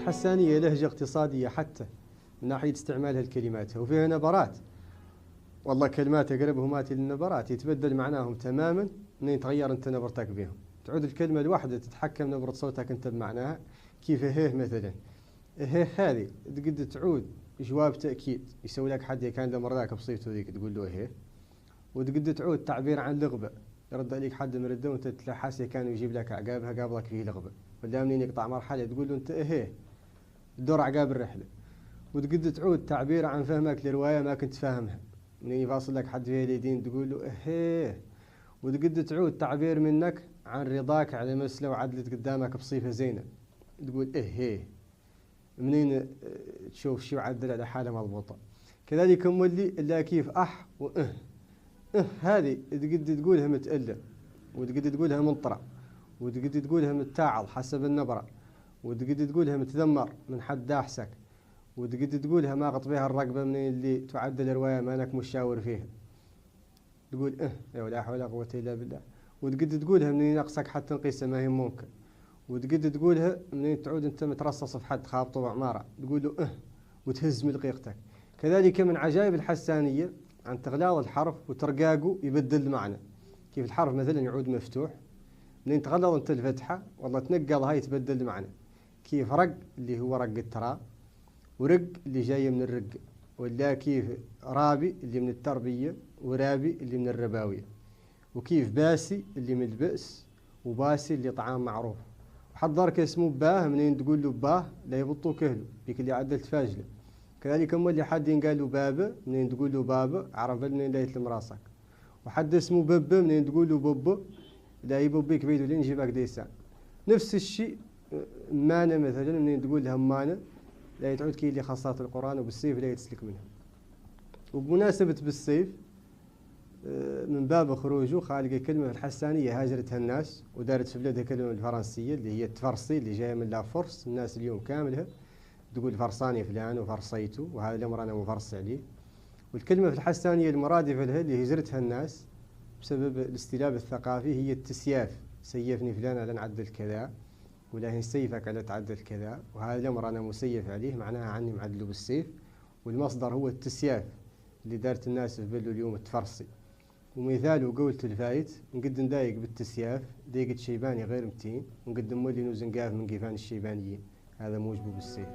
الحسانية لهجة اقتصادية حتى من ناحية استعمالها الكلمات، وفيها نبرات، والله كلمات أقربهما للنبرات يتبدل معناهم تماما منين تغير أنت نبرتك بهم. تعود الكلمة الواحدة تتحكم نبرة صوتك أنت بمعناها. كيف هيه مثلا، هيه هذه تقد تعود جواب تأكيد يسوي لك حد كان لمر ذاك بصيفته ذيك تقول له هيه، وتقد تعود تعبير عن لغبة يرد عليك حد من الدو وانت تلحس كان يجيب لك عقابها قابلك فيه لغبة، ولا منين يقطع مرحلة تقول له انت هيه الدور عقاب الرحلة. وتقد تعود تعبير عن فهمك لرواية ما كنت فاهمها منين يفاصل لك حد فيها اليدين تقول له هيه. وتقد تعود تعبير منك عن رضاك على مسألة وعدلت قدامك بصيفة زينة تقول هيه منين تشوف شي وعدل على حالة مضبوطة. كذلك مولي إلا كيف وإه هذه تقد تقولها متألة، وتقد تقولها منطرة، وتقد تقولها متاعظ حسب النبرة، وتقد تقولها متذمر من حد داحسك، وتقد تقولها ما قط بها الرقبة من اللي تعدل رواية ما انك مشاور فيها تقول يا ولا حول ولا قوة إلا بالله. وتقد تقولها منين ينقصك حتى نقيسها ما هي ممكن. وتقد تقولها منين تعود انت مترصص في حد خابطه بعمارة تقول له وتهز من دقيقتك. كذلك من عجائب الحسانية عن تغلاظ الحرف وترقاقه يبدل المعنى. كيف الحرف مثلا يعود مفتوح منين تغلظ انت الفتحة والله تنقل هاي تبدل المعنى. كيف رق اللي هو رق التراب، ورق اللي جاي من الرق، ولا كيف رابي اللي من التربية، ورابي اللي من الرباوية. وكيف باسي اللي من البأس، وباسي اللي طعام معروف. وحضرك اسمه باه منين تقول له باه لا يبطو كهله بيك اللي عدلت فاجله. كذلك اللي حد قال له بابا منين تقول له بابا عرف منين لا يتلم راسك. وحد اسمه بب منين تقول له بب لا يببيك بيدو لين يجيبك ديسان. نفس الشيء مانة مثلا منين تقول لها مانة لا يتعود كي اللي خاصات القرآن، وبالسيف لا يتسلك منها. وبمناسبة بالسيف من باب خروجه خالق كلمة الحسانية هاجرتها الناس ودارت في بلادها كلمة الفرنسية اللي هي التفرسي اللي جاية من لا فرس. الناس اليوم كاملها تقول فرساني فلان وفرسيته، وهذا الأمر أنا مفرس عليه. والكلمة في الحسانية المرادفة لها اللي هجرتها الناس بسبب الاستلاب الثقافي هي التسياف. سيفني فلان على نعدل كذا، ولا سيفك على تعدل كذا، وهذا الأمر أنا مسيف عليه معناها عني معدله بالسيف. والمصدر هو التسياف اللي دارت الناس في بلو اليوم التفرسي. ومثاله قولت الفايت نقد ندايق بالتسياف ديقة شيباني غير متين، ونقد مولي نوزن قاف من قيفان الشيبانيين، هذا موجبه بالسيف.